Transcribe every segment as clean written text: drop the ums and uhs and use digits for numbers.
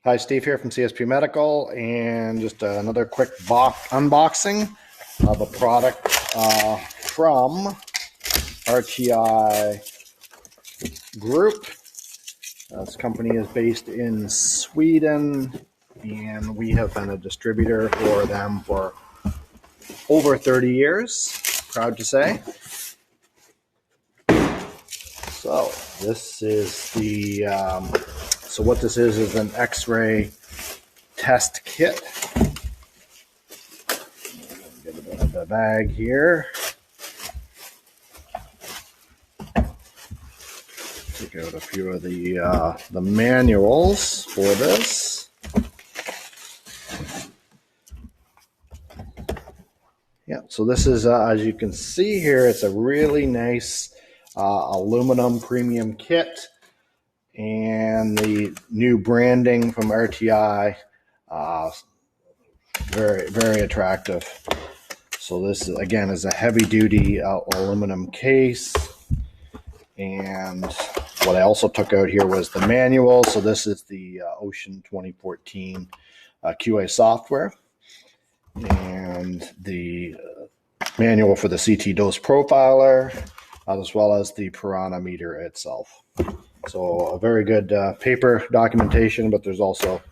Hi, Steve here from CSP Medical, and just another quick unboxing of a product from RTI Group. This company is based in Sweden, and we have been a distributor for them for over 30 years, proud to say. So this is the so what this is an X-ray test kit. Get a bit of the bag here. Take out a few of the manuals for this. Yeah, so this is as you can see here, it's a really nice aluminum premium kit. And the new branding from RTI, very, very attractive. So this, again, is a heavy-duty aluminum case. And what I also took out here was the manual. So this is the Ocean 2014 QA software. And the manual for the CT dose profiler, as well as the Piranha meter itself. So a very good paper documentation, but there's also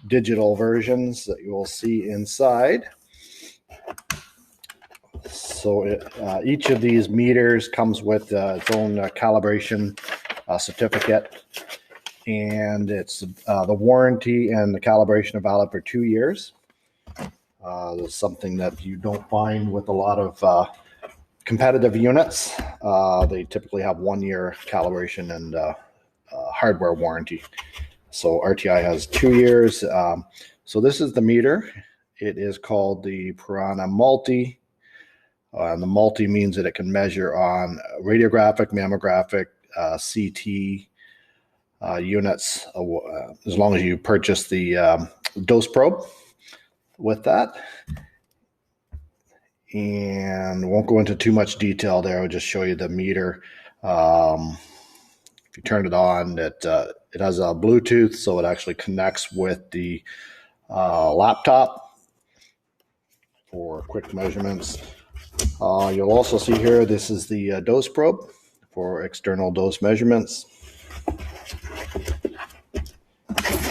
digital versions that you will see inside. So each of these meters comes with its own calibration certificate, and it's the warranty and the calibration are valid for 2 years. That's something that you don't find with a lot of competitive units. They typically have 1 year calibration and hardware warranty. So RTI has 2 years. So this is the meter. It is called the Piranha Multi. And the multi means that it can measure on radiographic, mammographic, CT units, as long as you purchase the dose probe with that. And won't go into too much detail there. I'll just show you the meter. If you turn it on, it has a Bluetooth, so it actually connects with the laptop for quick measurements. You'll also see here, this is the dose probe for external dose measurements.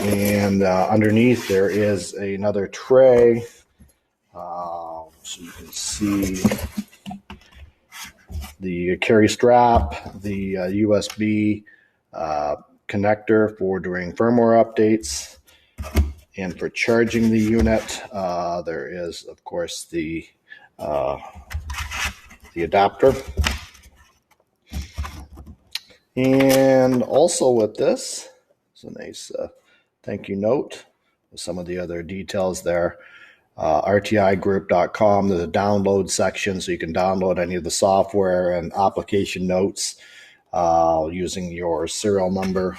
And underneath there is another tray. So you can see the carry strap, the USB connector for doing firmware updates, and for charging the unit, there is, of course, the adapter. And also with this, it's a nice thank you note with some of the other details there. RTIgroup.com, there's a download section, so you can download any of the software and application notes using your serial number.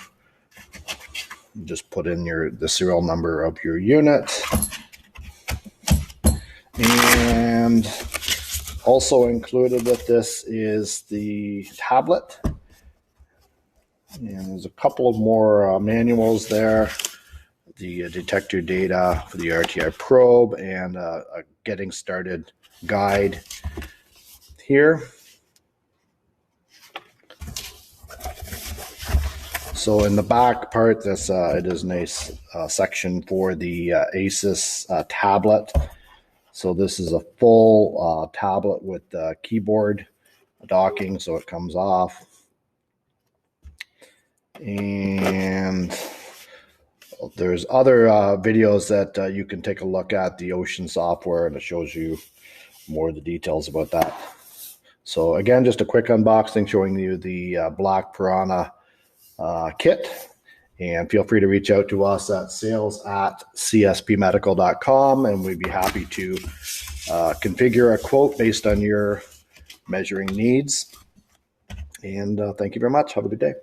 Just put in the serial number of your unit. And also included with this is the tablet. And there's a couple of more manuals there. The detector data for the RTI probe, and a getting started guide here. So in the back part, this it is a nice section for the Asus tablet. So this is a full tablet with keyboard docking, so it comes off. And there's other videos that you can take a look at, the Ocean software, and it shows you more of the details about that. So again, just a quick unboxing showing you the Black Piranha kit. And feel free to reach out to us at sales@cspmedical.com, and we'd be happy to configure a quote based on your measuring needs. And thank you very much. Have a good day.